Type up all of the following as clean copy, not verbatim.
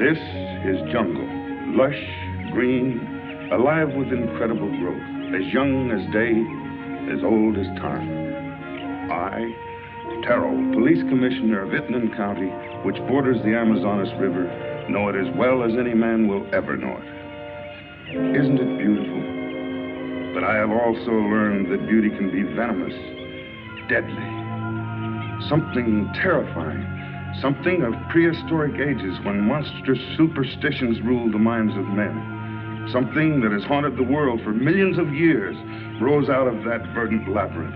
This is jungle, lush, green, alive with incredible growth, as young as day, as old as time. I, Terrell, police commissioner of Itnan County, which borders the Amazonas River, know it as well as any man will ever know it. Isn't it beautiful? But I have also learned that beauty can be venomous, deadly, something terrifying, something of prehistoric ages when monstrous superstitions ruled the minds of men. Something that has haunted the world for millions of years rose out of that verdant labyrinth.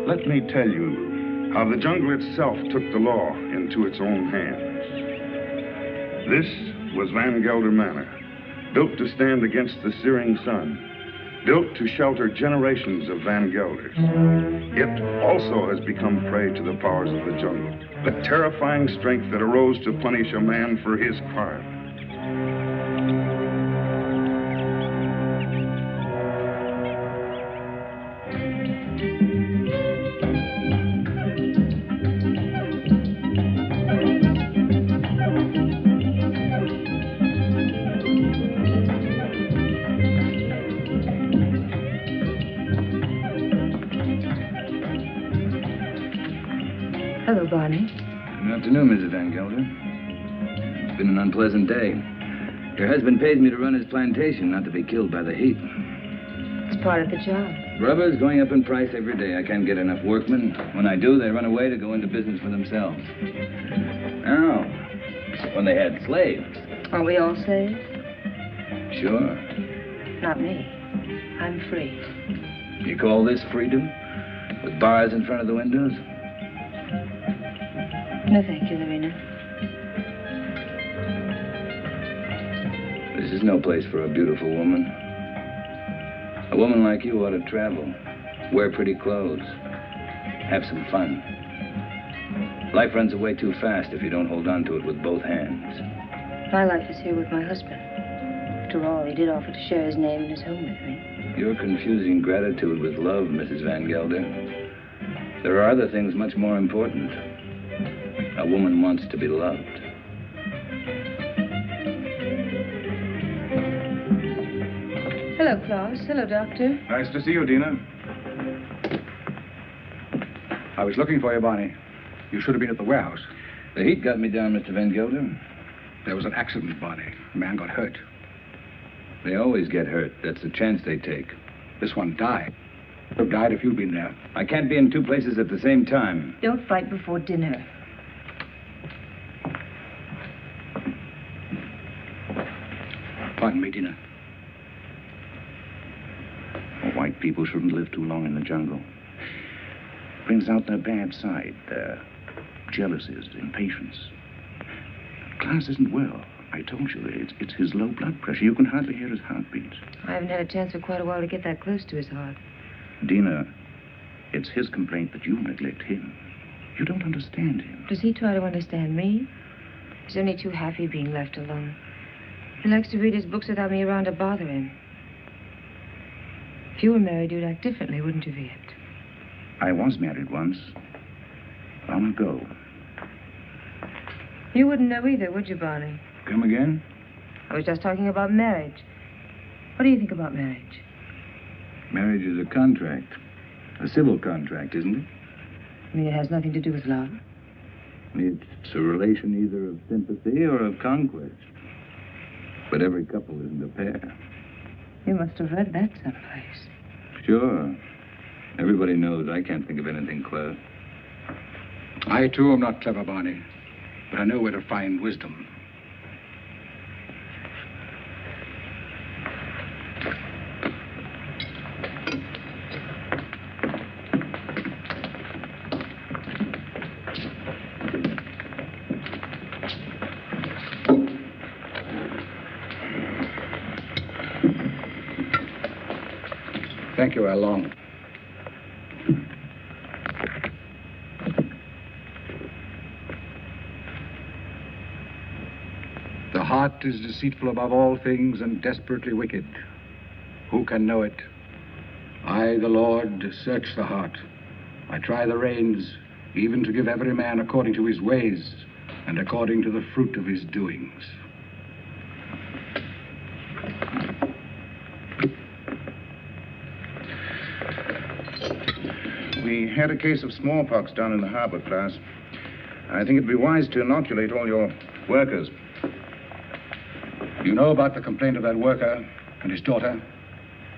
Let me tell you how the jungle itself took the law into its own hands. This was Van Gelder Manor, built to stand against the searing sun, built to shelter generations of Van Gelders. It also has become prey to the powers of the jungle, the terrifying strength that arose to punish a man for his crime. Hello, Barney. Good afternoon, Mrs. Van Gelder. It's been an unpleasant day. Your husband pays me to run his plantation, not to be killed by the heat. It's part of the job. Rubber's going up in price every day. I can't get enough workmen. When I do, they run away to go into business for themselves. Now, when they had slaves. Aren't we all slaves? Sure. Not me. I'm free. You call this freedom? With bars in front of the windows? No, thank you, Lorena. This is no place for a beautiful woman. A woman like you ought to travel, wear pretty clothes, have some fun. Life runs away too fast if you don't hold on to it with both hands. My life is here with my husband. After all, he did offer to share his name and his home with me. You're confusing gratitude with love, Mrs. Van Gelder. There are other things much more important. A woman wants to be loved. Hello, Claus. Hello, Doctor. Nice to see you, Dina. I was looking for you, Barney. You should have been at the warehouse. The heat got me down, Mr. Van Gelder. There was an accident, Barney. A man got hurt. They always get hurt. That's the chance they take. This one died. Would have died if you'd been there. I can't be in two places at the same time. Don't fight before dinner. Pardon me, Dina. White people shouldn't live too long in the jungle. Brings out their bad side, their jealousies, impatience. Klaus isn't well. I told you, it's his low blood pressure. You can hardly hear his heartbeat. I haven't had a chance for quite a while to get that close to his heart. Dina, it's his complaint that you neglect him. You don't understand him. Does he try to understand me? He's only too happy being left alone. He likes to read his books without me around to bother him. If you were married, you'd act differently, wouldn't you, Viet? I was married once. Long ago. You wouldn't know either, would you, Barney? Come again? I was just talking about marriage. What do you think about marriage? Marriage is a contract. A civil contract, isn't it? I mean, it has nothing to do with love. It's a relation either of sympathy or of conquest. But every couple isn't a pair. You must have read that someplace. Sure. Everybody knows I can't think of anything clever. I, too, am not clever, Barney. But I know where to find wisdom. Thank you, Along. The heart is deceitful above all things and desperately wicked. Who can know it? I, the Lord, search the heart. I try the reins, even to give every man according to his ways, and according to the fruit of his doings. We had a case of smallpox down in the harbor, class. I think it'd be wise to inoculate all your workers. You know about the complaint of that worker and his daughter?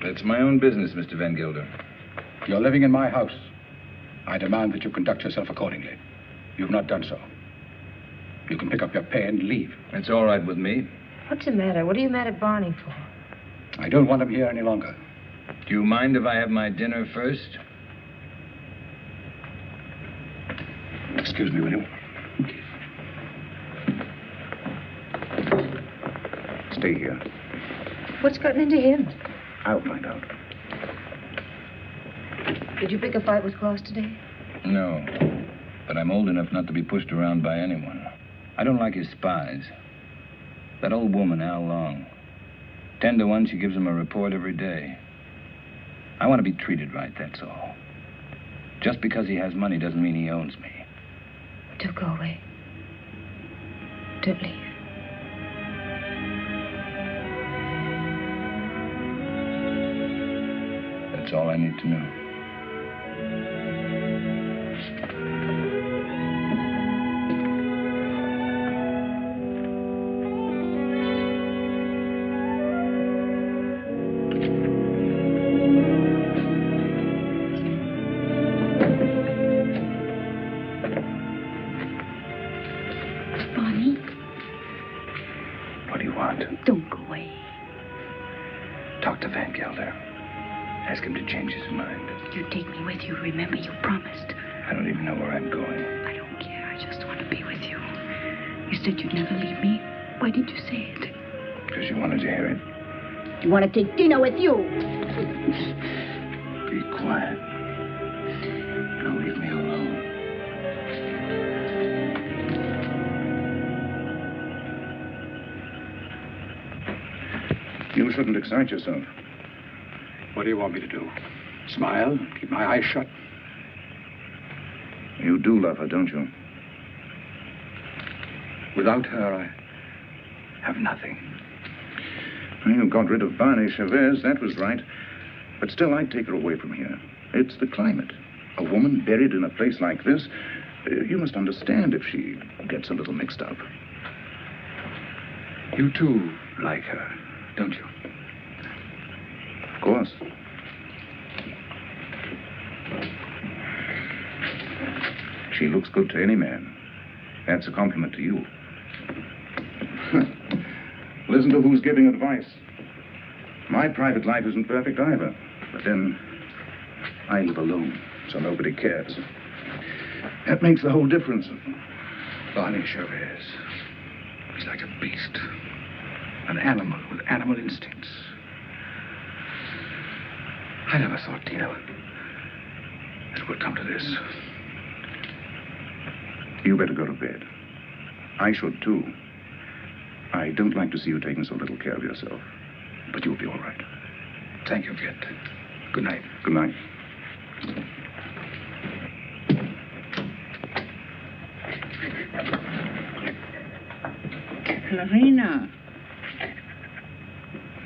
It's my own business, Mr. Van Gelder. You're living in my house. I demand that you conduct yourself accordingly. You've not done so. You can pick up your pay and leave. It's all right with me. What's the matter? What are you mad at Barney for? I don't want him here any longer. Do you mind if I have my dinner first? Excuse me, will you? Stay here. What's gotten into him? I'll find out. Did you pick a fight with Claus today? No. But I'm old enough not to be pushed around by anyone. I don't like his spies. That old woman, Al Long. 10 to 1, she gives him a report every day. I want to be treated right, that's all. Just because he has money doesn't mean he owns me. Don't go away. Don't leave. That's all I need to know. Barney, What do you want? don't go away. Talk to Van Gelder. Ask him to change his mind. You take me with you. Remember, you promised. I don't even know where I'm going. I don't care. I just want to be with you. You said you'd never leave me. Why did you say it? Because you wanted to hear it. You want to take dinner with you. Be quiet. Now leave me alone. You shouldn't excite yourself. What do you want me to do? Smile? Keep my eyes shut? You do love her, don't you? Without her, I have nothing. You got rid of Barney Chavez, that was right. But still, I'd take her away from here. It's the climate. A woman buried in a place like this, you must understand if she gets a little mixed up. You too like her, don't you? Of course. She looks good to any man. That's a compliment to you. Listen to who's giving advice. My private life isn't perfect either. But then, I live alone, so nobody cares. That makes the whole difference. Barney Chavez. He's like a beast. An animal with animal instincts. I never thought, Tina, it would come to this. You better go to bed. I should, too. I don't like to see you taking so little care of yourself. But you'll be all right. Thank you, Kit. Good night. Good night. Marina.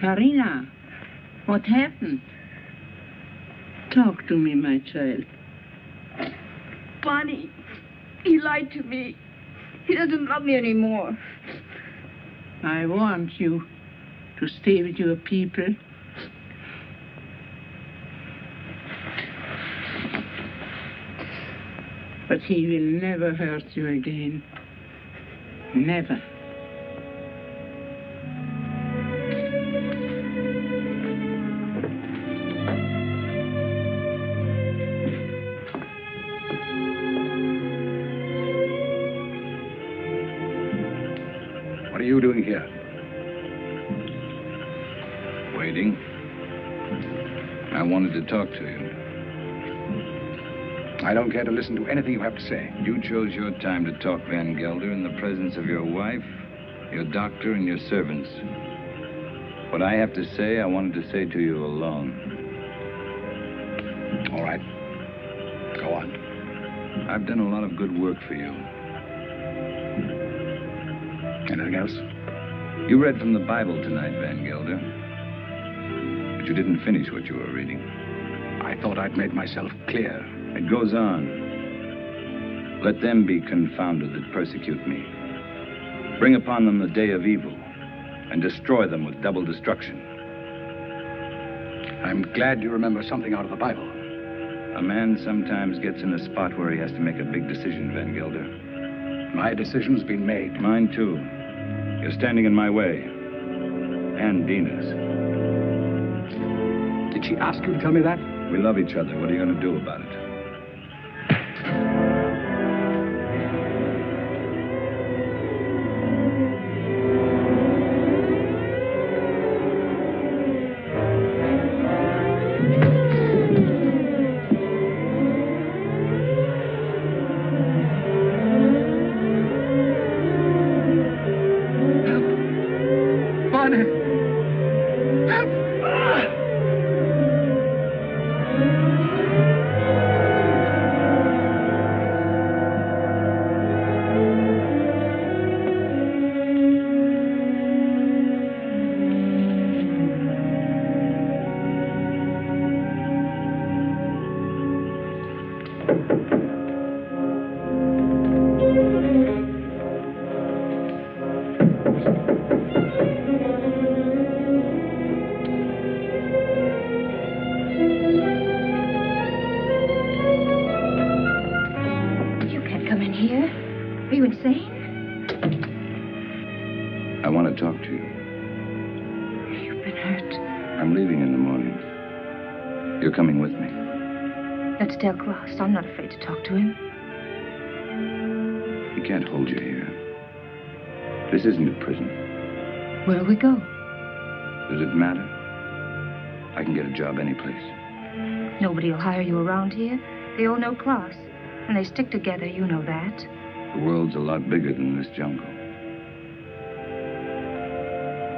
Marina, what happened? Talk to me, my child. Barney, he lied to me. He doesn't love me anymore. I want you to stay with your people. But he will never hurt you again. Never. What are you doing here? Waiting. I wanted to talk to you. I don't care to listen to anything you have to say. You chose your time to talk, Van Gelder, in the presence of your wife, your doctor, and your servants. What I have to say, I wanted to say to you alone. All right. Go on. I've done a lot of good work for you. Anything else? You read from the Bible tonight, Van Gelder. But you didn't finish what you were reading. I thought I'd made myself clear. It goes on. Let them be confounded that persecute me. Bring upon them the day of evil, and destroy them with double destruction. I'm glad you remember something out of the Bible. A man sometimes gets in a spot where he has to make a big decision, Van Gelder. My decision's been made. Mine, too. You're standing in my way. And Dina's. Did she ask you to tell me that? We love each other. What are you going to do about it? Tell Klaus I'm not afraid to talk to him. He can't hold you here. This isn't a prison. Where'll we go? Does it matter? I can get a job any place. Nobody will hire you around here. They all know Klaus. And they stick together, you know that. The world's a lot bigger than this jungle.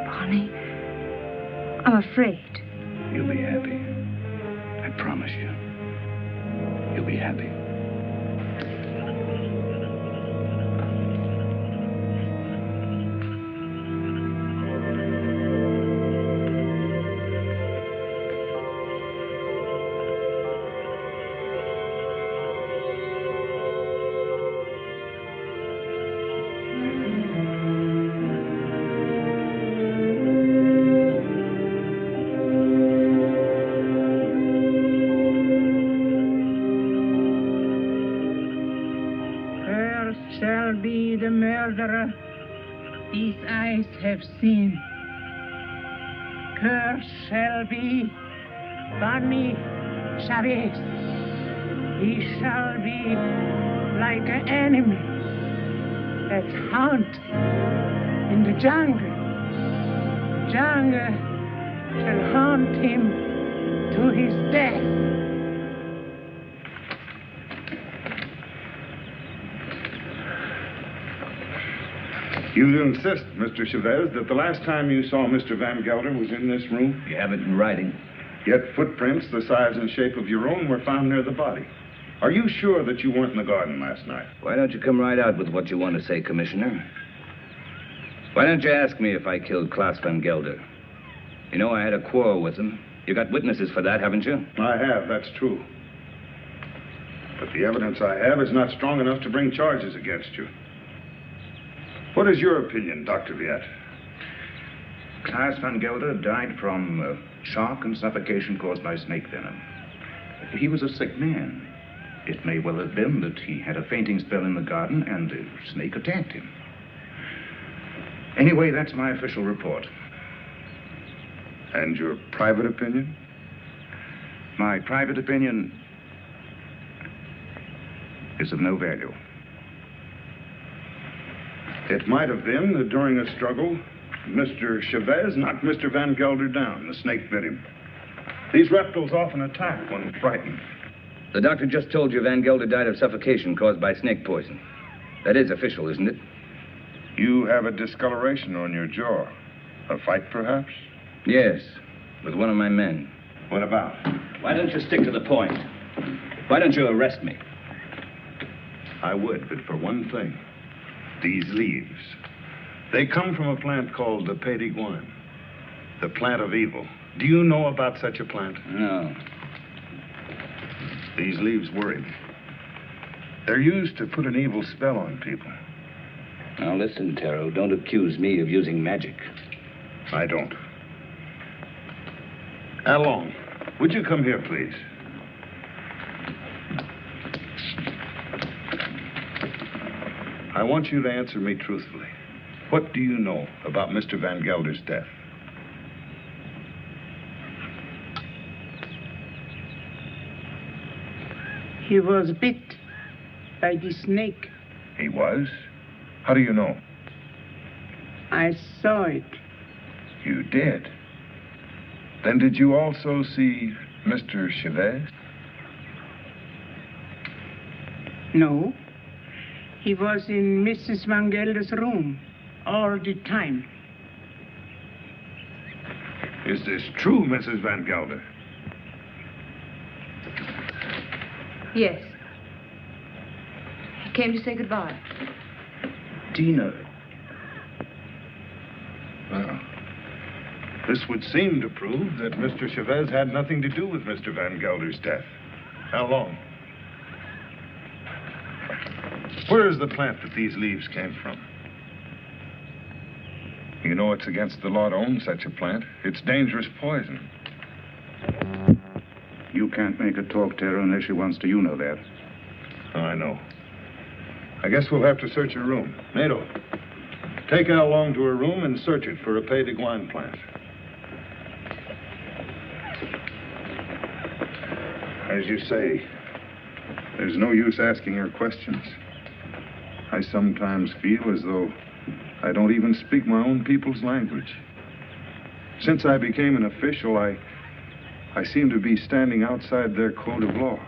Barney, I'm afraid. You'll be happy. I promise you. You'll be happy. These eyes have seen. Cursed shall be Barney Chavez. He shall be like an enemy that hunt in the jungle. Jungle shall hunt him to his death. You insist, Mr. Chavez, that the last time you saw Mr. Van Gelder was in this room? You have it in writing. Yet footprints the size and shape of your own were found near the body. Are you sure that you weren't in the garden last night? Why don't you come right out with what you want to say, Commissioner? Why don't you ask me if I killed Klaus Van Gelder? You know I had a quarrel with him. You got witnesses for that, haven't you? I have, that's true. But the evidence I have is not strong enough to bring charges against you. What is your opinion, Dr. Viet? Klaus Van Gelder died from shock and suffocation caused by snake venom. He was a sick man. It may well have been that he had a fainting spell in the garden and the snake attacked him. Anyway, that's my official report. And your private opinion? My private opinion is of no value. It might have been that during a struggle, Mr. Chavez knocked Mr. Van Gelder down. The snake bit him. These reptiles often attack when frightened. The doctor just told you Van Gelder died of suffocation caused by snake poison. That is official, isn't it? You have a discoloration on your jaw. A fight, perhaps? Yes, with one of my men. What about? Why don't you stick to the point? Why don't you arrest me? I would, but for one thing. These leaves. They come from a plant called the Pays d'Iguane, the plant of evil. Do you know about such a plant? No. These leaves worry me. They're used to put an evil spell on people. Now listen, Taro, don't accuse me of using magic. I don't. Along, would you come here, please? I want you to answer me truthfully. What do you know about Mr. Van Gelder's death? He was bit by the snake. He was? How do you know? I saw it. You did? Then did you also see Mr. Chavez? No. He was in Mrs. Van Gelder's room all the time. Is this true, Mrs. Van Gelder? Yes. He came to say goodbye. Dina. Well, this would seem to prove that Mr. Chavez had nothing to do with Mr. Van Gelder's death. How long? Where is the plant that these leaves came from? You know it's against the law to own such a plant. It's dangerous poison. You can't make her talk, Taro, unless she wants to. You know that. Oh, I know. I guess we'll have to search her room. Nato, take Al Long to her room and search it for a Pays d'Iguane plant. As you say, there's no use asking her questions. I sometimes feel as though I don't even speak my own people's language. Since I became an official, I seem to be standing outside their code of law.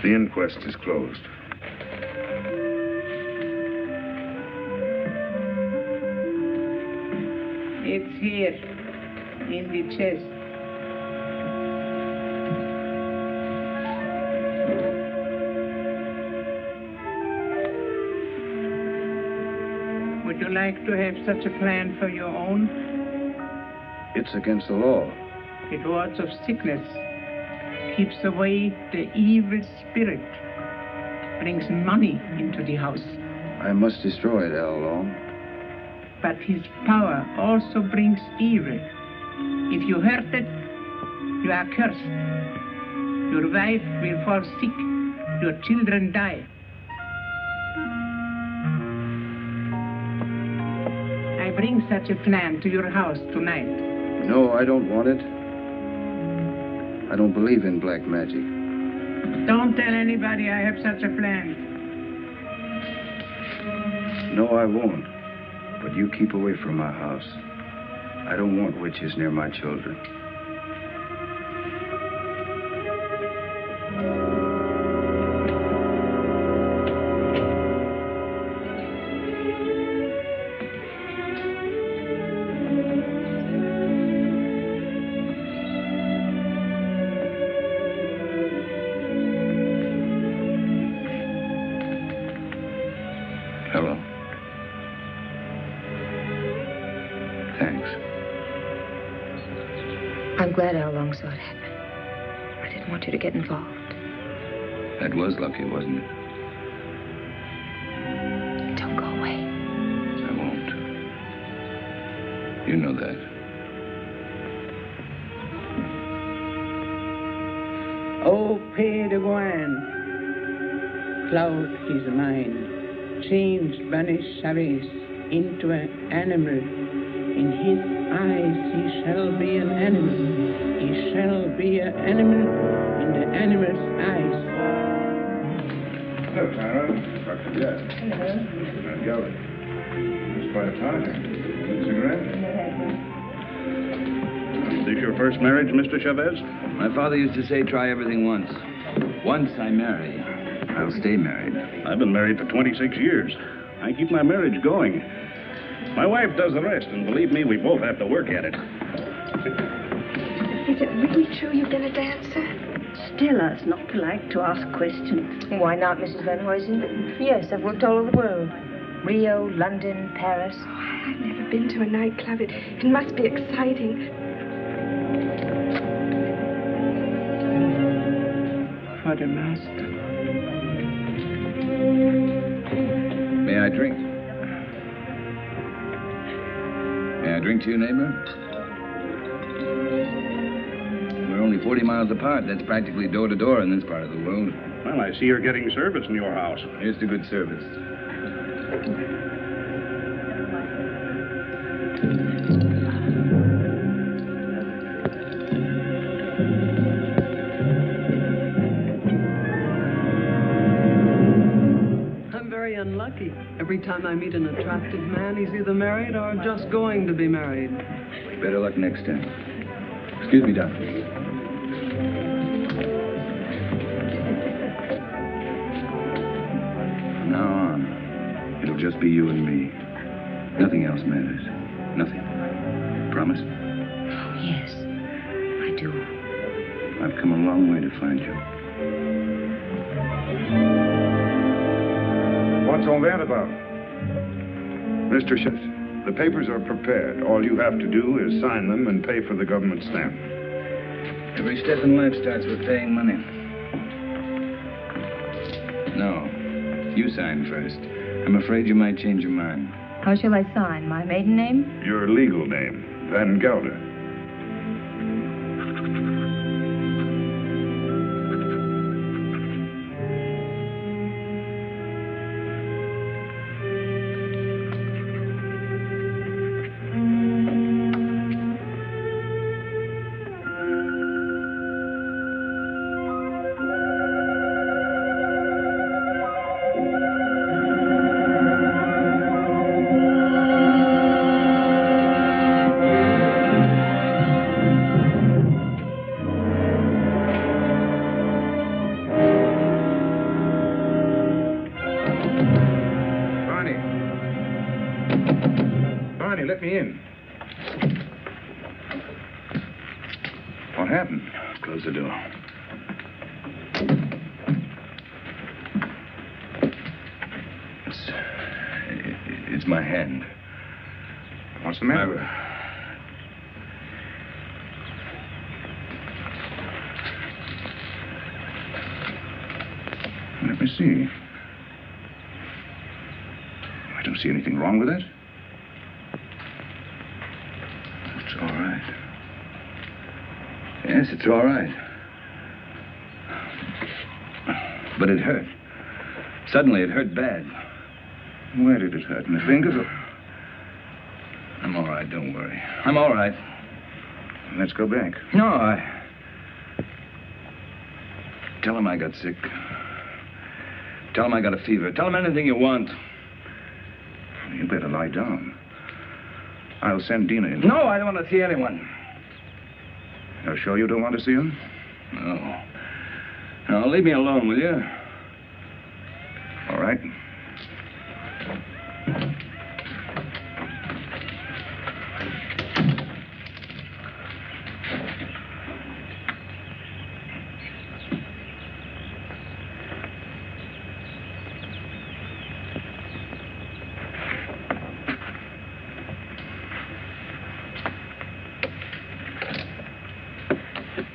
The inquest is closed. It's here, in the chest. Would you like to have such a plan for your own? It's against the law. It wards of sickness, keeps away the evil spirit, brings money into the house. I must destroy it, Al Long. But his power also brings evil. If you hurt it, you are cursed. Your wife will fall sick, your children die. I bring such a plan to your house tonight. No, I don't want it. I don't believe in black magic. Don't tell anybody I have such a plan. No, I won't. But you keep away from my house. I don't want witches near my children. Hello. Thanks. I'm glad Al Long saw it happen. I didn't want you to get involved. That was lucky, wasn't it? Don't go away. I won't. You know that. Oh, Pays d'Iguane, cloud his mind, change banished Chavez into an animal. In his eyes he shall be an animal. He shall be an animal in the animal's eyes. Hello, Tara. Dr. Jett. Hello. Mr. Van Gelder. It's quite a time. A cigarette? Is this your first marriage, Mr. Chavez? My father used to say, try everything once. Once I marry, I'll stay married. I've been married for 26 years. I keep my marriage going. My wife does the rest, and believe me, we both have to work at it. Is it really true you've been a dancer? Tell us not to like to ask questions. Why not, Mrs. Van Huysen? Yes, I've worked all over the world. Rio, London, Paris. I've never been to a nightclub. It must be exciting. For the master. May I drink? May I drink to you, neighbor? We're only 40 miles apart. That's practically door to door in this part of the world. Well, I see you're getting service in your house. Here's to good service. I'm very unlucky. Every time I meet an attractive man, he's either married or just going to be married. Better luck next time. Excuse me, Doctor. From now on, it'll just be you and me. Nothing else matters. Nothing. Promise? Yes, I do. I've come a long way to find you. What's all that about? Mr. Schiff, the papers are prepared. All you have to do is sign them and pay for the government stamp. Every step in life starts with paying money. No, you sign first. I'm afraid you might change your mind. How shall I sign? My maiden name? Your legal name, Van Gelder. Let me in. What happened? Close the door. It's my hand. What's the matter? Let me see. I don't see anything wrong with it. It's all right. Yes, it's all right. But it hurt. Suddenly, it hurt bad. Where did it hurt? In the fingers or... I'm all right, don't worry. I'm all right. Let's go back. No, Tell him I got sick. Tell him I got a fever. Tell him anything you want. You better lie down. I'll send Dina in. No, I don't want to see anyone. You're sure you don't want to see him? No. No, leave me alone, will you? All right.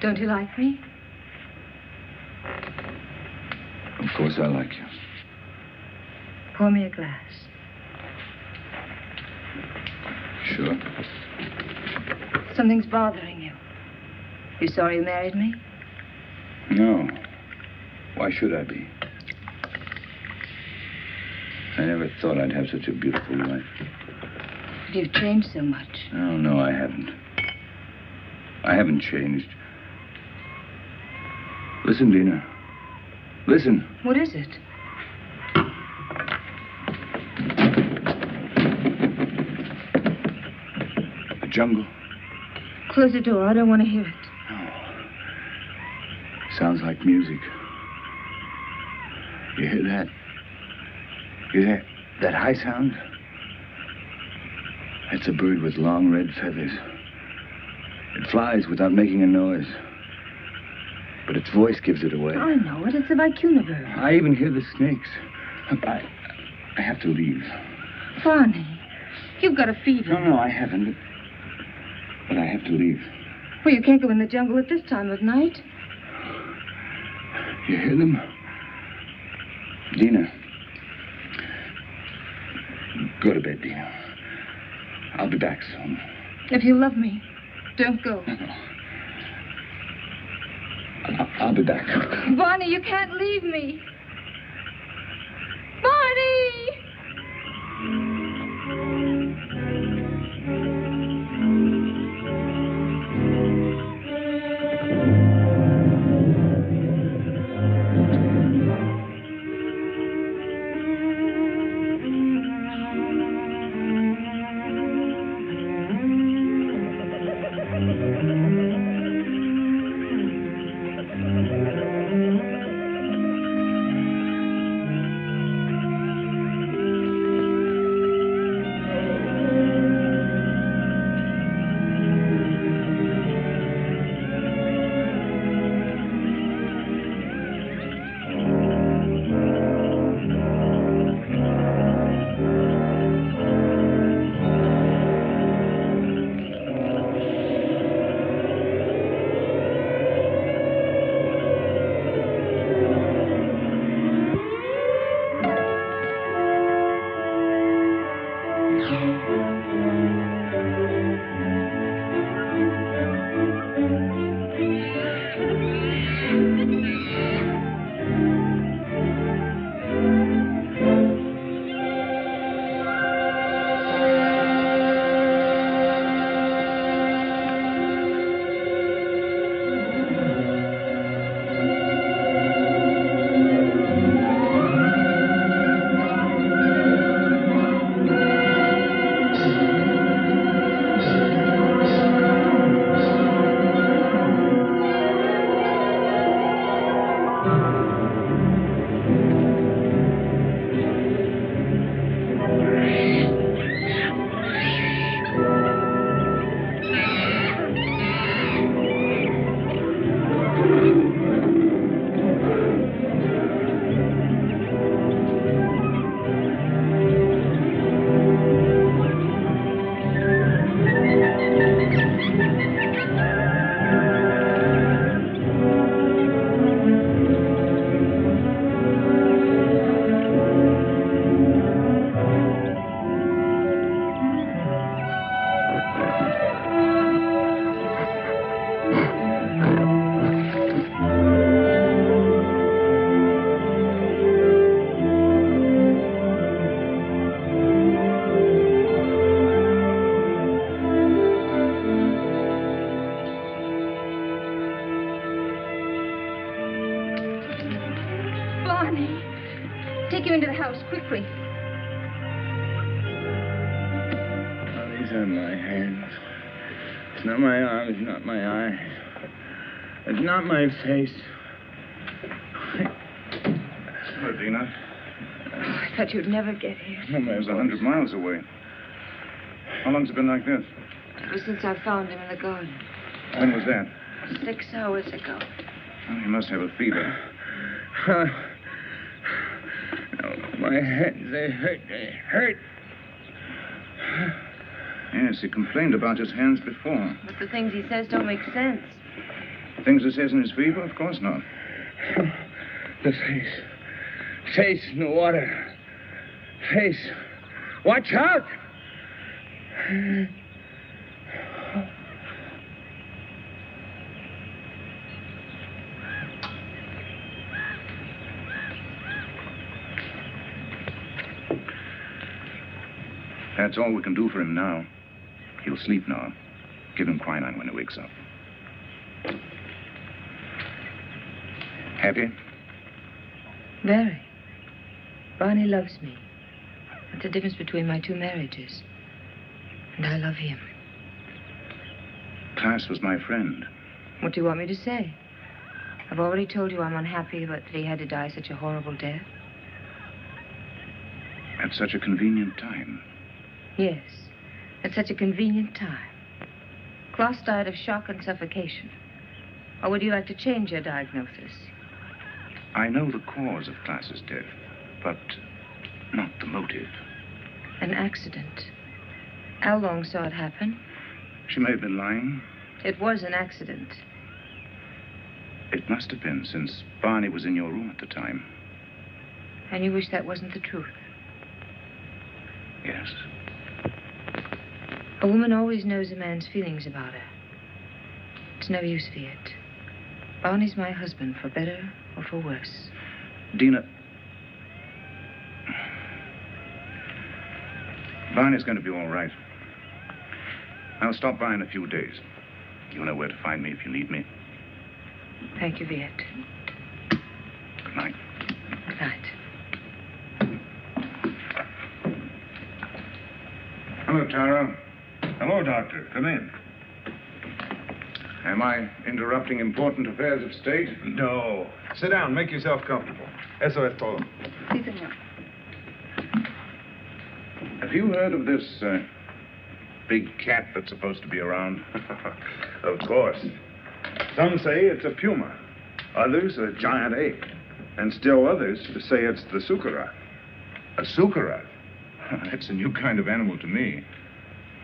Don't you like me? Of course I like you. Pour me a glass. Sure. Something's bothering you. You sorry you married me? No. Why should I be? I never thought I'd have such a beautiful life. But you've changed so much. Oh, no, I haven't. I haven't changed. Listen, Dina. Listen. What is it? The jungle. Close the door. I don't want to hear it. No. Sounds like music. You hear that? You hear that high sound? That's a bird with long red feathers. It flies without making a noise. But its voice gives it away. I know it. It's the vicuna bird. I even hear the snakes. I have to leave. Barney, you've got a fever. No, I haven't. But I have to leave. Well, you can't go in the jungle at this time of night. You hear them? Dina. Go to bed, Dina. I'll be back soon. If you love me, don't go. No. I'll be back. Barney, you can't leave me. Barney! Take you into the house, quickly. Oh, these are my hands. It's not my arm, it's not my eye. It's not my face. Hello, Dina. I thought you'd never get here. No, it was 100 miles away. How long's it been like this? Ever since I found him in the garden. When was that? 6 hours ago. Oh, he must have a fever. No, my hands, they hurt. They hurt. Yes, he complained about his hands before. But the things he says don't make sense. Things he says in his fever? Of course not. The face. Face in the water. Face. Watch out! That's all we can do for him now. He'll sleep now. Give him quinine when he wakes up. Happy? Very. Barney loves me. That's the difference between my 2 marriages. And I love him. Klaas was my friend. What do you want me to say? I've already told you I'm unhappy that he had to die such a horrible death. At such a convenient time. Yes, at such a convenient time. Klaas died of shock and suffocation. Or would you like to change your diagnosis? I know the cause of Klaas's death, but not the motive. An accident. How long saw it happen? She may have been lying. It was an accident. It must have been, since Barney was in your room at the time. And you wish that wasn't the truth? Yes. A woman always knows a man's feelings about her. It's no use, Viet. Barney's my husband, for better or for worse. Dina. Barney's going to be all right. I'll stop by in a few days. You know where to find me if you need me. Thank you, Viet. Good night. Good night. Hello, Tara. Hello, Doctor. Come in. Am I interrupting important affairs of state? No. Sit down. Make yourself comfortable. Eso es todo. Sí, señor. Have you heard of this big cat that's supposed to be around? Of course. Some say it's a puma. Others a giant ape. And still others say it's the Sukarath. A Sukarath? That's a new kind of animal to me.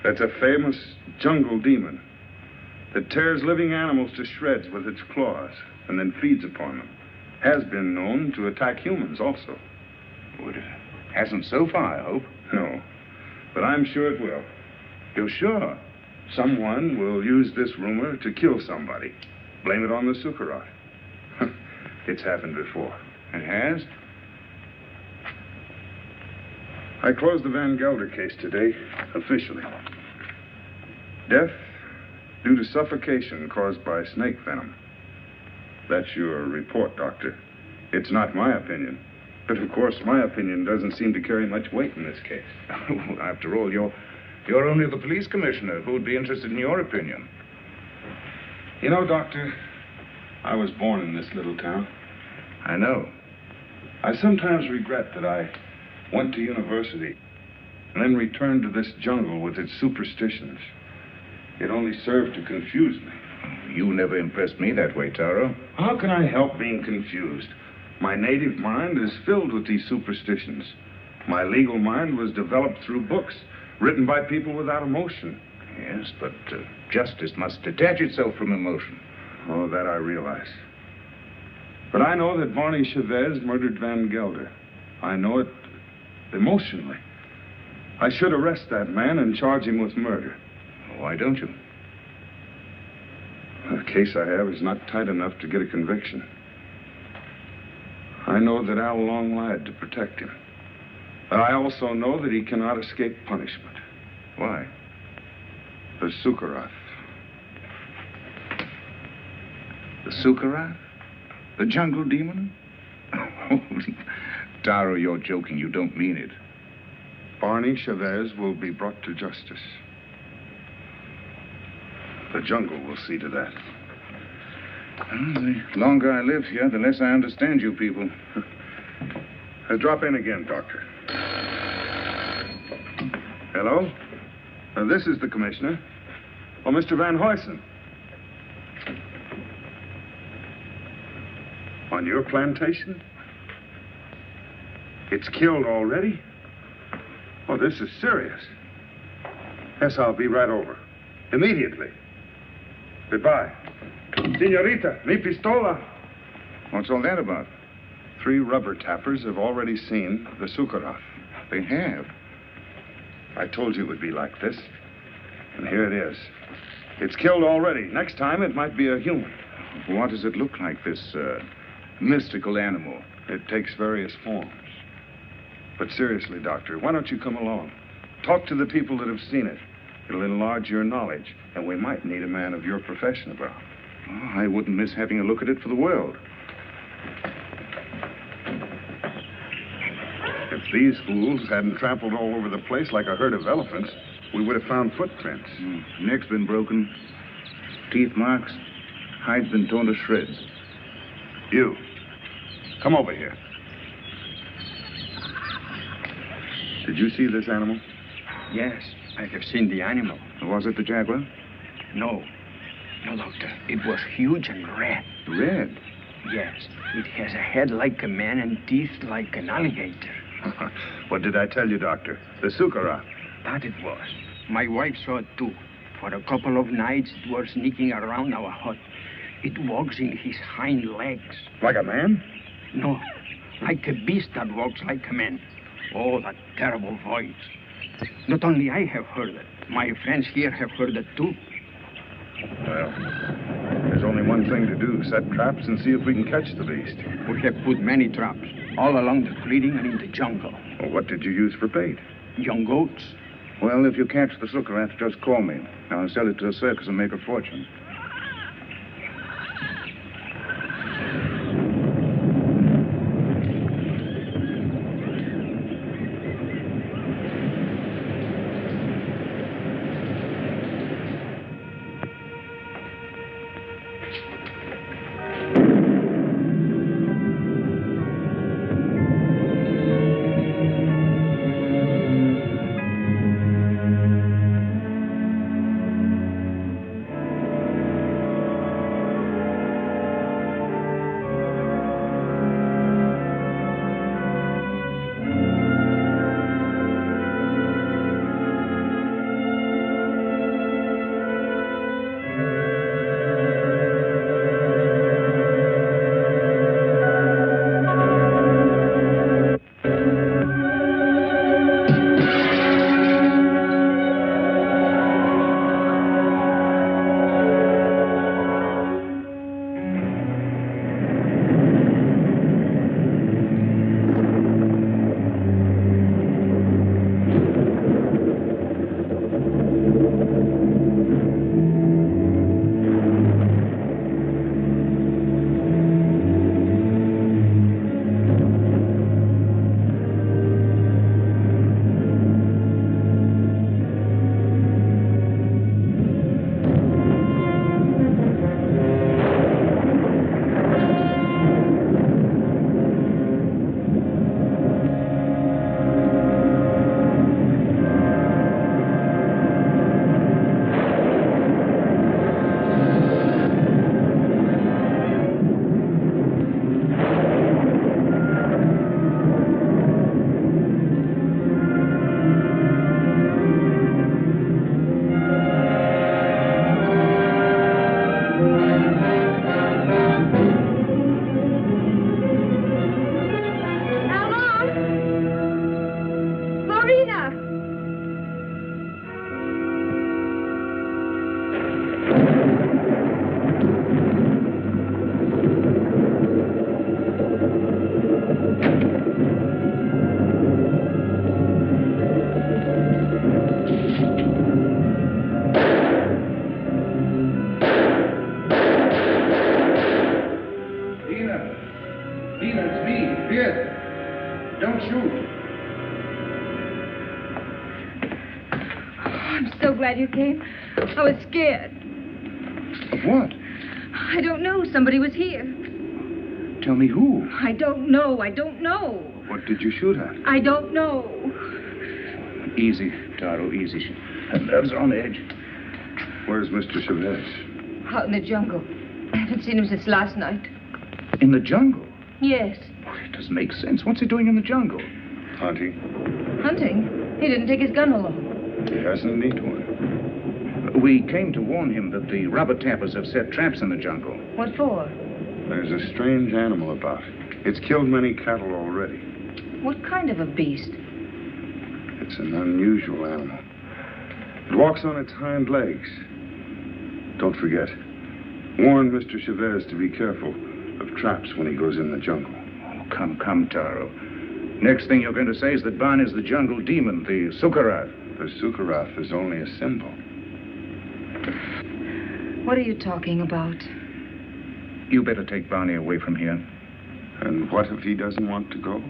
That's a famous jungle demon that tears living animals to shreds with its claws and then feeds upon them. Has been known to attack humans also. Well, it hasn't so far, I hope. No, but I'm sure it will. You're sure? Someone will use this rumor to kill somebody. Blame it on the Sukarath. It's happened before. It has? I closed the Van Gelder case today, officially. Death due to suffocation caused by snake venom. That's your report, Doctor. It's not my opinion. But, of course, my opinion doesn't seem to carry much weight in this case. After all, you're only the police commissioner. Who would be interested in your opinion? You know, Doctor, I was born in this little town. I know. I sometimes regret that I went to university and then returned to this jungle with its superstitions. It only served to confuse me. You never impressed me that way, Taro. How can I help being confused? My native mind is filled with these superstitions. My legal mind was developed through books written by people without emotion. Yes, but justice must detach itself from emotion. Oh, that I realize. But I know that Barney Chavez murdered Van Gelder. I know it emotionally. I should arrest that man and charge him with murder. Why don't you? The case I have is not tight enough to get a conviction. I know that Al Long lied to protect him. But I also know that he cannot escape punishment. Why? The Sukarath. The Sukarath? The jungle demon? Taro, you're joking. You don't mean it. Barney Chavez will be brought to justice. The jungle will see to that. Well, the longer I live here, the less I understand you people. Drop in again, Doctor. Hello? This is the commissioner. Oh, Mr. Van Huysen. On your plantation? It's killed already? Oh, this is serious. Yes, I'll be right over. Immediately. Goodbye. Senorita, mi pistola. What's all that about? 3 rubber tappers have already seen the Sukarath. They have? I told you it would be like this. And here it is. It's killed already. Next time, it might be a human. What does it look like, this mystical animal? It takes various forms. But seriously, Doctor, why don't you come along? Talk to the people that have seen it. It'll enlarge your knowledge, and we might need a man of your profession about. Oh, I wouldn't miss having a look at it for the world. If these fools hadn't trampled all over the place like a herd of elephants, we would have found footprints. Neck's been broken, teeth marks, hide's been torn to shreds. You, come over here. Did you see this animal? Yes, I have seen the animal. Was it the jaguar? No, No, Doctor. It was huge and red. Red? Yes. It has a head like a man and teeth like an alligator. What did I tell you, Doctor? The Sukara. That it was. My wife saw it too. For a couple of nights, it was sneaking around our hut. It walks in his hind legs. Like a man? No, like a beast that walks like a man. Oh, that terrible voice. Not only I have heard it, my friends here have heard it too. Well, there's only one thing to do. Set traps and see if we can catch the beast. We have put many traps, all along the clearing and in the jungle. Well, what did you use for bait? Young goats. Well, if you catch the Sukarath, just call me. I'll sell it to a circus and make a fortune. Don't shoot. I'm so glad you came. I was scared. Of what? I don't know. Somebody was here. Tell me who. I don't know. I don't know. What did you shoot at? I don't know. Easy, Taro, easy. Her nerves are on edge. Where's Mr. Chavez? Out in the jungle. I haven't seen him since last night. In the jungle? Yes. It doesn't make sense. What's he doing in the jungle? Hunting. Hunting? He didn't take his gun along. He hasn't need one. We came to warn him that the rubber tappers have set traps in the jungle. What for? There's a strange animal about. It's killed many cattle already. What kind of a beast? It's an unusual animal. It walks on its hind legs. Don't forget. Warn Mr. Chavez to be careful of traps when he goes in the jungle. Oh, come, Taro. Next thing you're going to say is that Ban is the jungle demon, the Sukarath. The Sukarath is only a symbol. What are you talking about? You better take Barney away from here. And what if he doesn't want to go?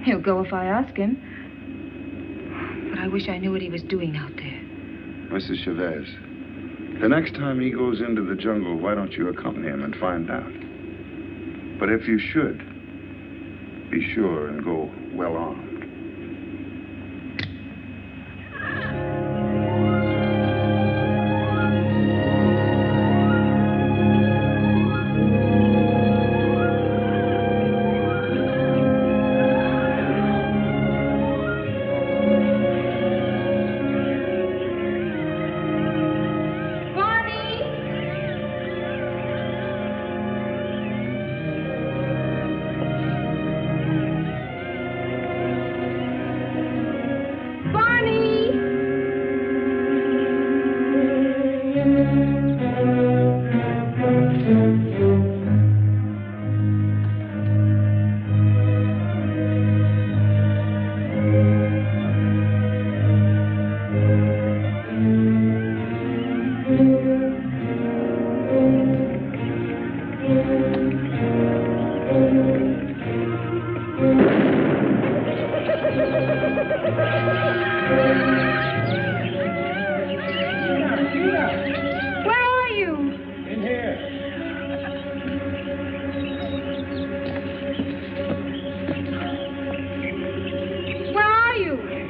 He'll go if I ask him. But I wish I knew what he was doing out there. Mrs. Chavez, the next time he goes into the jungle, why don't you accompany him and find out? But if you should, be sure and go well armed.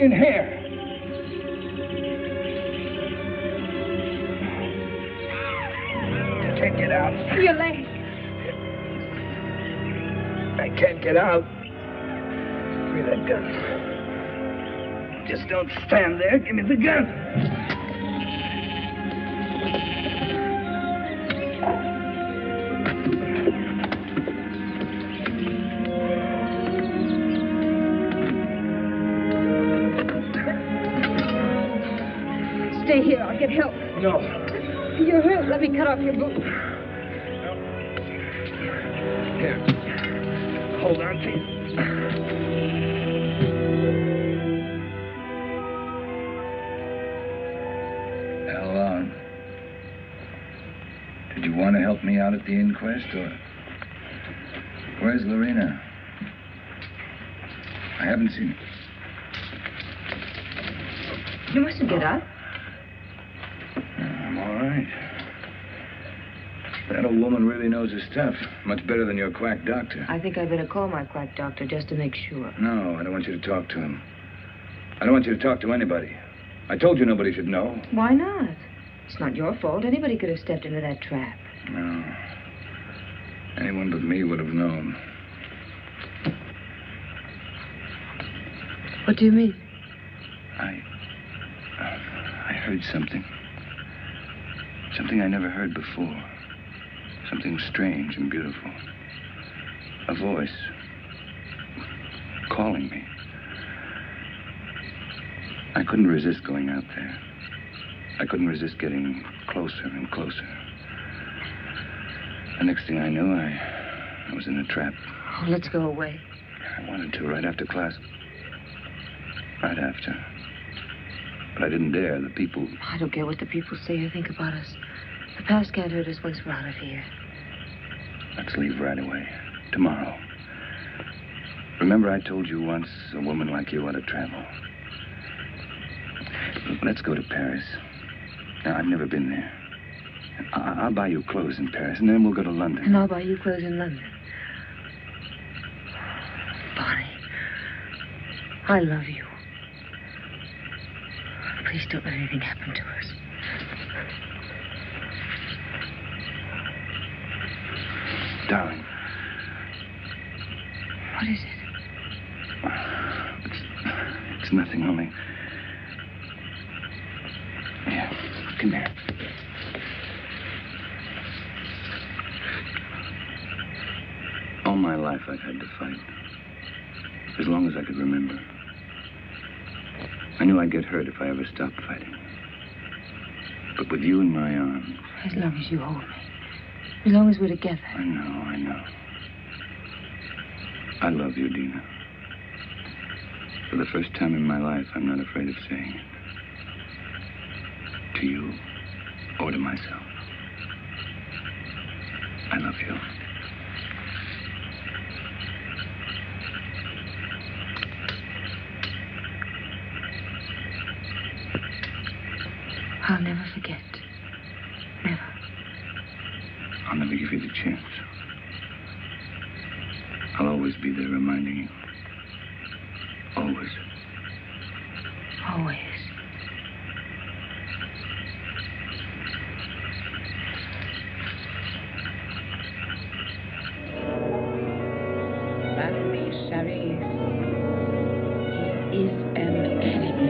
in here. I can't get out. Your leg. I can't get out. Give me that gun. Just don't stand there. Give me the gun. Stay here. I'll get help. No. You're hurt. Let me cut off your boot. Here. Hold on to it. Al, did you want to help me out at the inquest, or... Where's Lorena? I haven't seen her. You mustn't get up. I'm all right. That old woman really knows her stuff. Much better than your quack doctor. I think I'd better call my quack doctor just to make sure. No, I don't want you to talk to him. I don't want you to talk to anybody. I told you nobody should know. Why not? It's not your fault. Anybody could have stepped into that trap. No. Anyone but me would have known. What do you mean? I heard something. Something I never heard before. Something strange and beautiful. A voice calling me. I couldn't resist going out there. I couldn't resist getting closer and closer. The next thing I knew, I was in a trap. Oh, let's go away. I wanted to right after class. Right after. But I didn't dare. The people... I don't care what the people say or think about us. The past can't hurt us once we're out of here. Let's leave right away. Tomorrow. Remember I told you once a woman like you ought to travel. Let's go to Paris. Now, I've never been there. I'll buy you clothes in Paris, and then we'll go to London. And I'll buy you clothes in London. Bonnie, I love you. Please don't let anything happen to us. Darling. What is it? It's nothing, only... Yeah, come here. All my life I've had to fight. As long as I could remember. I knew I'd get hurt if I ever stopped fighting. But with you in my arms... As long as you hold me. As long as we're together. I know. I love you, Dina. For the first time in my life, I'm not afraid of saying it. To you, or to myself. I love you. I'll never forget. Never. I'll never give you the chance. I'll always be there reminding you. Always. Always. Barney Chavez. He is an animal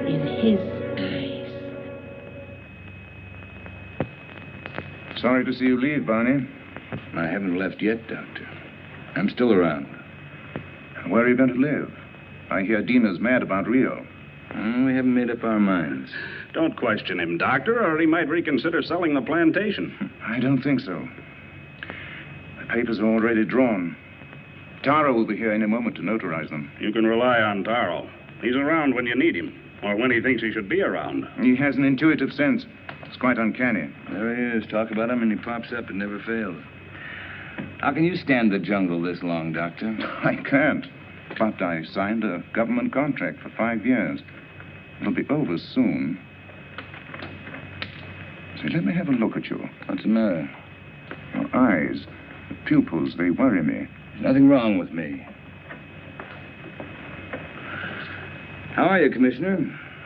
in his eyes. Sorry to see you leave, Barney. I haven't left yet, Doctor. I'm still around. Where are you going to live? I hear Dina's mad about Rio. We haven't made up our minds. Don't question him, Doctor, or he might reconsider selling the plantation. I don't think so. The papers are already drawn. Taro will be here any moment to notarize them. You can rely on Taro. He's around when you need him, or when he thinks he should be around. He has an intuitive sense. It's quite uncanny. There he is. Talk about him and he pops up. It never fails. How can you stand the jungle this long, Doctor? I can't. But I signed a government contract for 5 years. It'll be over soon. Say, let me have a look at you. What's the matter? Your eyes, the pupils, they worry me. There's nothing wrong with me. How are you, Commissioner?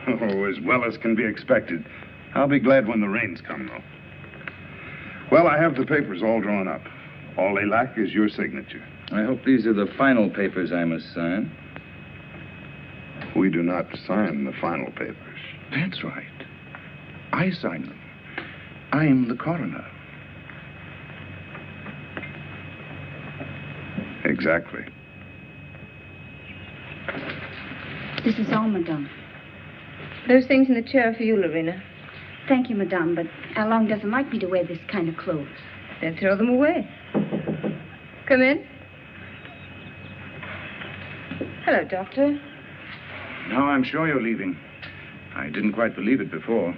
Oh, as well as can be expected. I'll be glad when the rains come, though. Well, I have the papers all drawn up. All they lack is your signature. I hope these are the final papers I must sign. We do not sign the final papers. That's right. I sign them. I'm the coroner. Exactly. This is all, madame. Those things in the chair are for you, Lorena. Thank you, madame, but Along doesn't like me to wear this kind of clothes. Then throw them away. Come in. Hello, Doctor. Now I'm sure you're leaving. I didn't quite believe it before.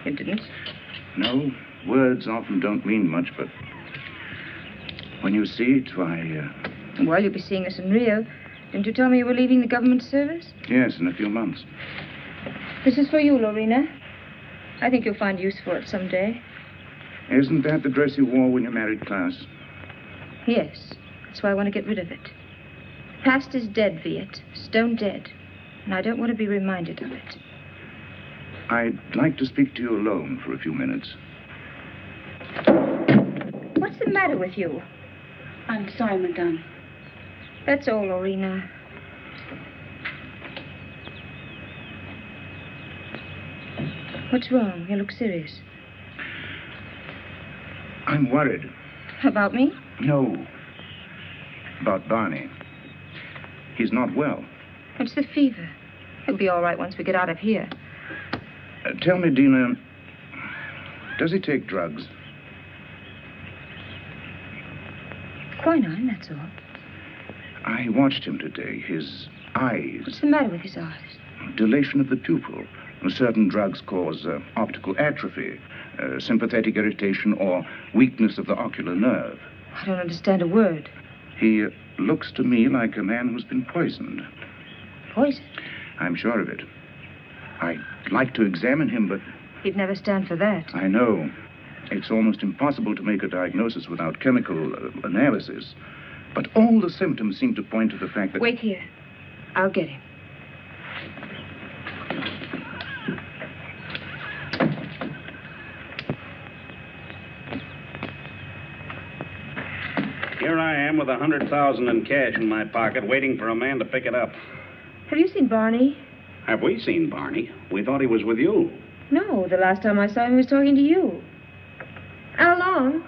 You didn't? No, words often don't mean much, but when you see it, why, Well, you'll be seeing us in Rio. Didn't you tell me you were leaving the government service? yes, in a few months. This is for you, Lorena. I think you'll find use for it someday. Isn't that the dress you wore when you married Klaus? Yes. That's why I want to get rid of it. Past is dead, Viet. Stone dead. And I don't want to be reminded of it. I'd like to speak to you alone for a few minutes. What's the matter with you? I'm sorry, madame. That's all, Lorena. What's wrong? You look serious. I'm worried. About me? No. About Barney. He's not well. It's the fever. He'll be all right once we get out of here. Tell me, Dina, does he take drugs? Quinine, that's all. I watched him today. His eyes. What's the matter with his eyes? Dilation of the pupil. Certain drugs cause optical atrophy, sympathetic irritation, or weakness of the ocular nerve. I don't understand a word. He looks to me like a man who's been poisoned. Poison? I'm sure of it. I'd like to examine him, but... He'd never stand for that. I know. It's almost impossible to make a diagnosis without chemical analysis. But all the symptoms seem to point to the fact that... Wait here. I'll get him. Here I am with $100,000 in cash in my pocket, waiting for a man to pick it up. Have you seen Barney? Have we seen Barney? We thought he was with you. No, the last time I saw him, he was talking to you. How long?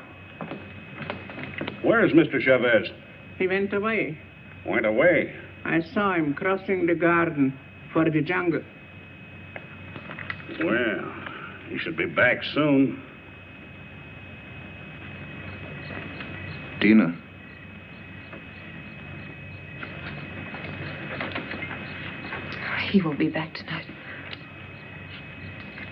Where is Mr. Chavez? He went away. Went away? I saw him crossing the garden for the jungle. Well, he should be back soon. Dina. He won't be back tonight.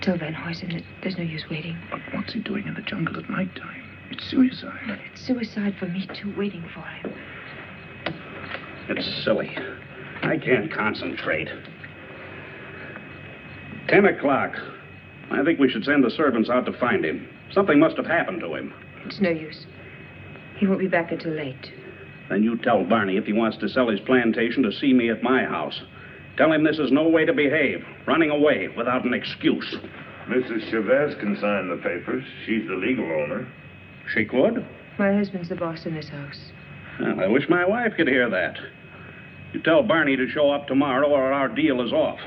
Tell Van Huysen that there's no use waiting. But what's he doing in the jungle at nighttime? It's suicide. It's suicide for me, too, waiting for him. It's silly. I can't concentrate. 10 o'clock. I think we should send the servants out to find him. Something must have happened to him. It's no use. He won't be back until late. Then you tell Barney if he wants to sell his plantation to see me at my house. Tell him this is no way to behave, running away without an excuse. Mrs. Chavez can sign the papers. She's the legal owner. She could? My husband's the boss in this house. Well, I wish my wife could hear that. You tell Barney to show up tomorrow or our deal is off.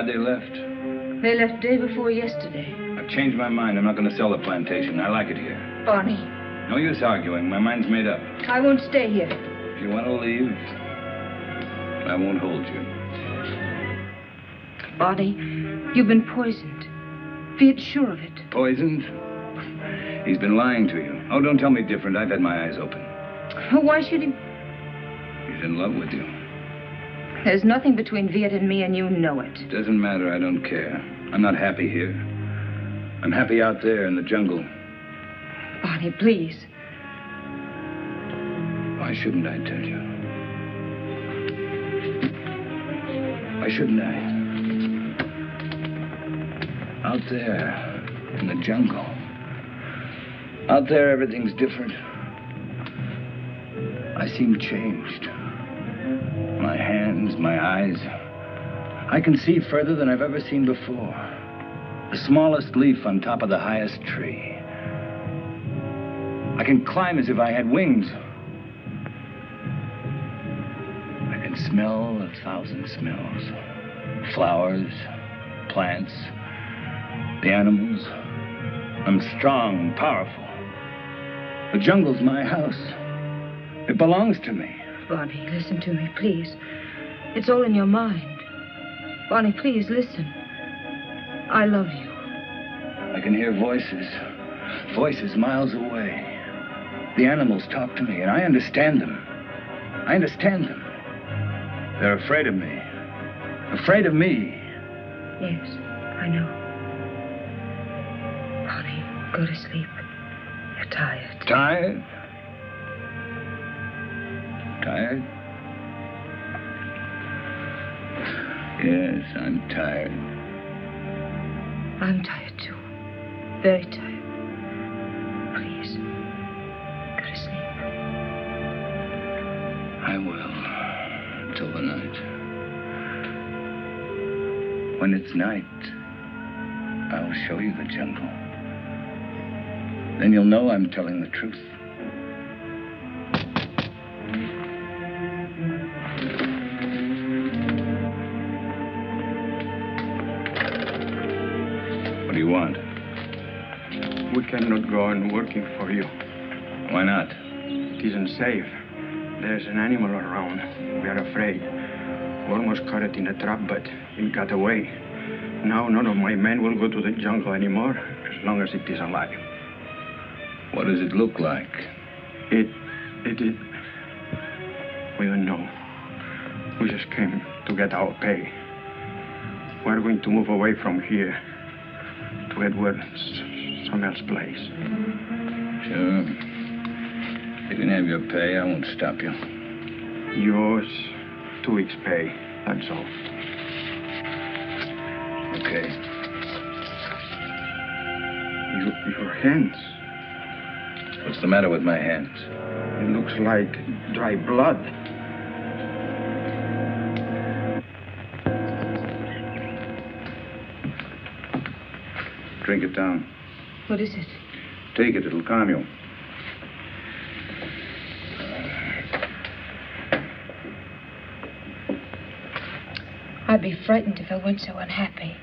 They left. They left day before yesterday. I've changed my mind. I'm not going to sell the plantation. I like it here. Barney. No use arguing. My mind's made up. I won't stay here. If you want to leave, I won't hold you. Barney, you've been poisoned. Be sure of it. Poisoned? He's been lying to you. Oh, don't tell me different. I've had my eyes open. Why should he? He's in love with you. There's nothing between Viet and me, and you know it. Doesn't matter. I don't care. I'm not happy here. I'm happy out there in the jungle. Barney, please. Why shouldn't I tell you? Why shouldn't I? Out there in the jungle. Out there, everything's different. I seem changed. My hands, my eyes. I can see further than I've ever seen before. The smallest leaf on top of the highest tree. I can climb as if I had wings. I can smell 1,000 smells. Flowers, plants, the animals. I'm strong, powerful. The jungle's my house. It belongs to me. Barney, listen to me, please. It's all in your mind. Barney, please, listen. I love you. I can hear voices. Voices miles away. The animals talk to me, and I understand them. I understand them. They're afraid of me. Afraid of me. Yes, I know. Barney, go to sleep. You're tired. Tired? Tired? Yes, I'm tired. I'm tired, too. Very tired. Please, go to sleep. I will. Till the night. When it's night, I'll show you the jungle. Then you'll know I'm telling the truth. What do you want? We cannot go on working for you. Why not? It isn't safe. There's an animal around. We are afraid. We almost caught it in a trap, but it got away. Now none of my men will go to the jungle anymore, as long as it is alive. What does it look like? It... We don't know. We just came to get our pay. We're going to move away from here to Edward, some else place. Sure. You can have your pay. I won't stop you. Yours, 2 weeks' pay. That's all. Okay. Your hands. What's the matter with my hands? It looks like dry blood. Drink it down. What is it? Take it. It'll calm you. I'd be frightened if I weren't so unhappy.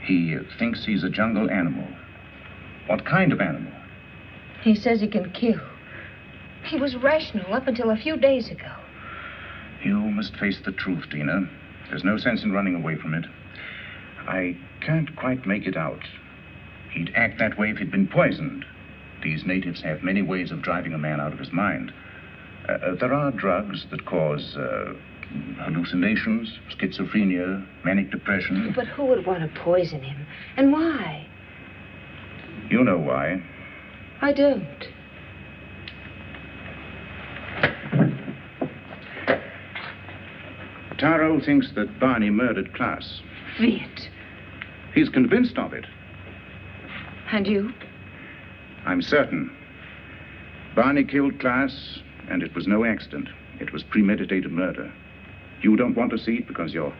He thinks he's a jungle animal. What kind of animal? He says he can kill. He was rational up until a few days ago. You must face the truth, Tina. There's no sense in running away from it. I can't quite make it out. He'd act that way if he'd been poisoned. These natives have many ways of driving a man out of his mind. There are drugs that cause hallucinations, schizophrenia, manic depression. But who would want to poison him? And why? You know why. I don't. Taro thinks that Barney murdered Klaas. Viet. He's convinced of it. And you? I'm certain. Barney killed Klaas, and it was no accident. It was premeditated murder. You don't want to see it because you're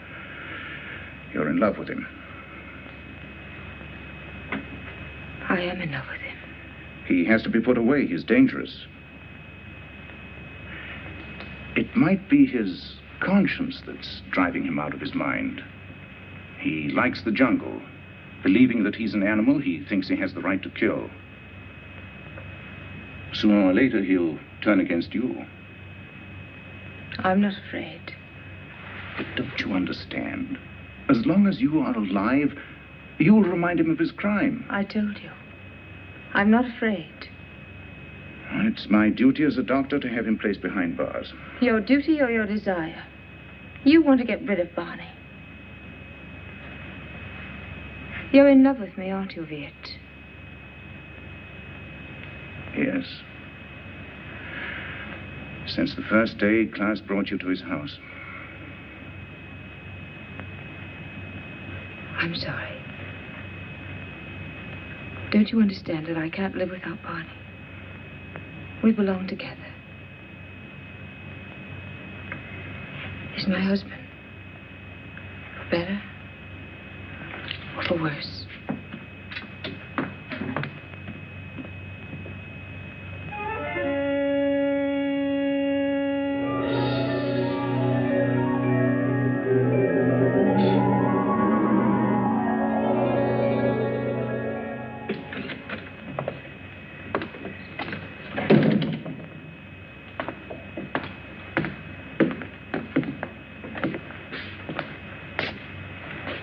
in love with him. I am in love with him. He has to be put away. He's dangerous. It might be his conscience that's driving him out of his mind. He likes the jungle. Believing that he's an animal, he thinks he has the right to kill. Sooner or later, he'll turn against you. I'm not afraid. But don't you understand? As long as you are alive, you'll remind him of his crime. I told you. I'm not afraid. It's my duty as a doctor to have him placed behind bars. Your duty or your desire? You want to get rid of Barney. You're in love with me, aren't you, Viet? Yes. Since the first day Klaus brought you to his house. I'm sorry. Don't you understand that I can't live without Barney? We belong together. He's my husband. For better or for worse.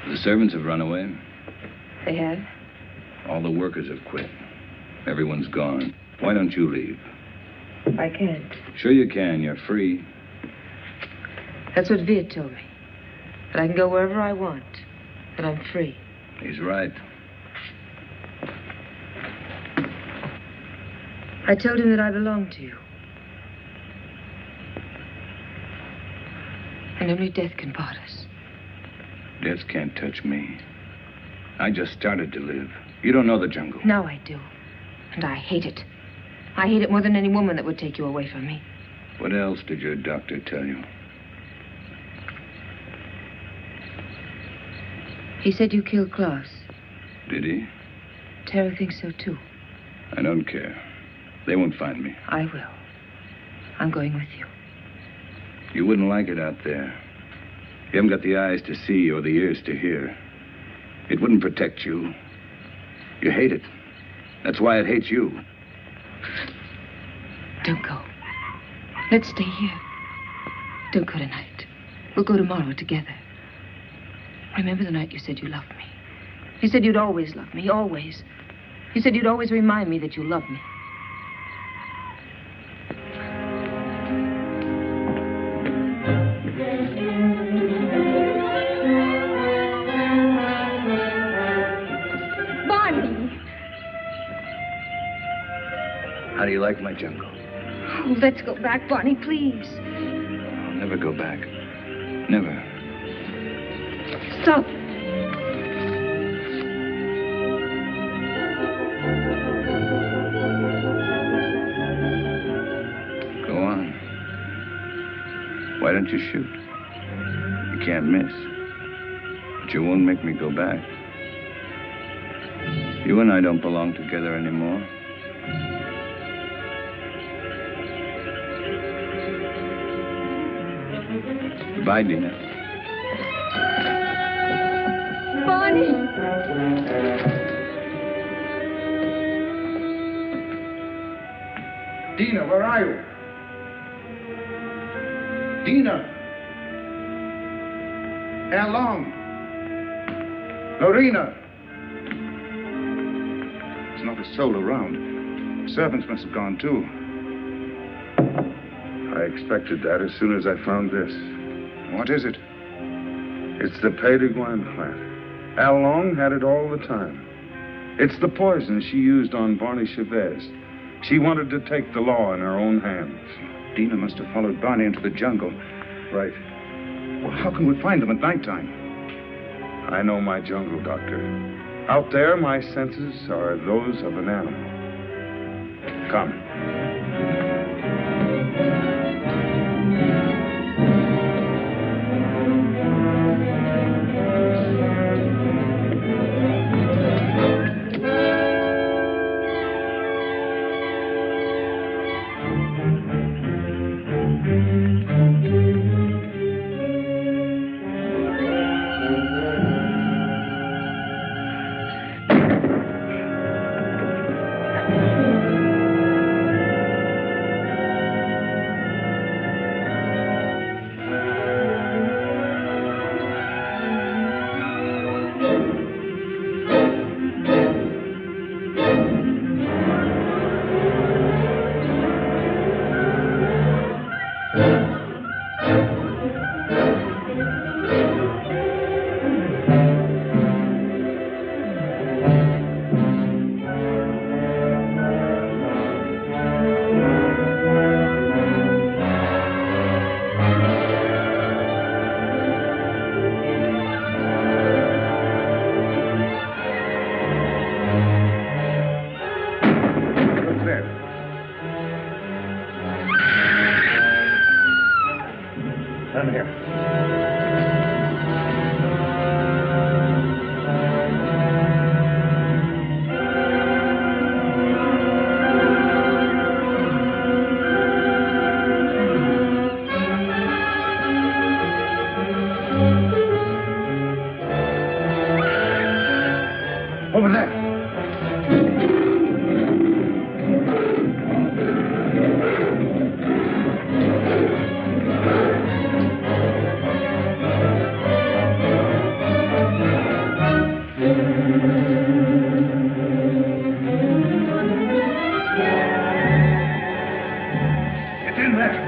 The servants have run away. They have? All the workers have quit. Everyone's gone. Why don't you leave? I can't. Sure you can. You're free. That's what Viet told me. That I can go wherever I want. That I'm free. He's right. I told him that I belong to you. And only death can part us. Death can't touch me. I just started to live. You don't know the jungle. Now I do. And I hate it. I hate it more than any woman that would take you away from me. What else did your doctor tell you? He said you killed Klaus. Did he? Tara thinks so, too. I don't care. They won't find me. I will. I'm going with you. You wouldn't like it out there. You haven't got the eyes to see or the ears to hear. It wouldn't protect you. You hate it. That's why it hates you. Don't go. Let's stay here. Don't go tonight. We'll go tomorrow together. Remember the night you said you loved me? You said you'd always love me, always. You said you'd always remind me that you loved me. How do you like my jungle? Oh, let's go back, Barney, please. I'll never go back. Never. Stop. Go on. Why don't you shoot? You can't miss. But you won't make me go back. You and I don't belong together anymore. Goodbye, Dina. Barney! Dina, where are you? Dina! How long? Lorena! There's not a soul around. The servants must have gone, too. I expected that as soon as I found this. What is it? It's the Pays de Gouin plant. Al Long had it all the time. It's the poison she used on Barney Chavez. She wanted to take the law in her own hands. Dina must have followed Barney into the jungle. Right. Well, how can we find them at nighttime? I know my jungle, Doctor. Out there, my senses are those of an animal. Come. Come here. Over there. Get in there.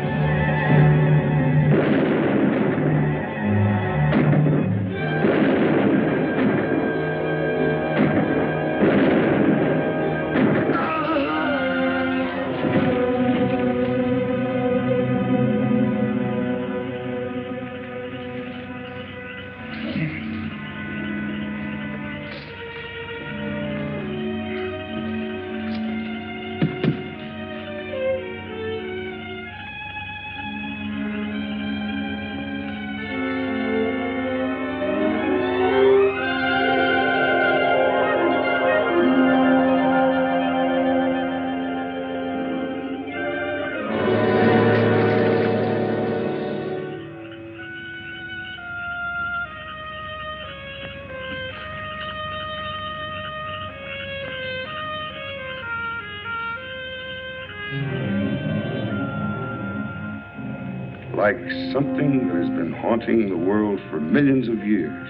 Like something that has been haunting the world for millions of years,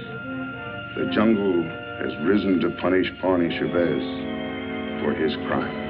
the jungle has risen to punish Barney Chavez for his crime.